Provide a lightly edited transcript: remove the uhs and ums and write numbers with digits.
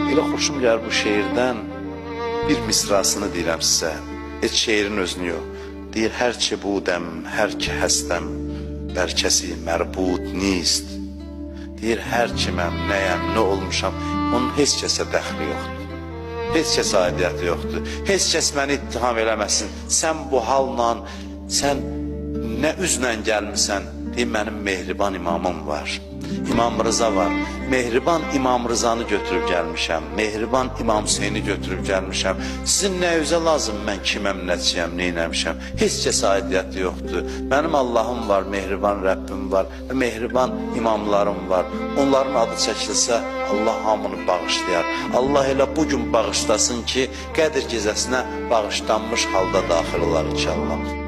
Elə xoşum gəlir bu şeirdən bir misrasını deyirəm sizə. Heç şeirin özünü yox. Deyir, hər ki budəm, hər ki həstəm, bər kəsi mərbud nist. Deyir, hər kiməm, nəyəm, nə olmuşam, onun heç kəsə dəxli yoxdur. Heç kəsə aidiyyəti yoxdur. Heç kəs məni ittiham eləməsin. Sən bu halla, sən nə üzlə gəlmirsən? Deyir, mənim mehriban imamım var. İmam Rıza var. Mehriban İmam Rızanı götürüb gəlmişəm. Mehriban İmam Hüseyni götürüb gəlmişəm. Sizin nə üzə lazım, mən kiməm, nəçiyəm, neynəmişəm? Heç kəsə aidiyyəti yoxdur. Mənim Allahım var, mehriban Rəbbim var, mehriban imamlarım var. Onların adı çəkilsə, Allah hamını bağışlayar. Allah elə bugün bağışlasın ki, Qədir gecəsinə bağışlanmış halda daxil olar inşallah.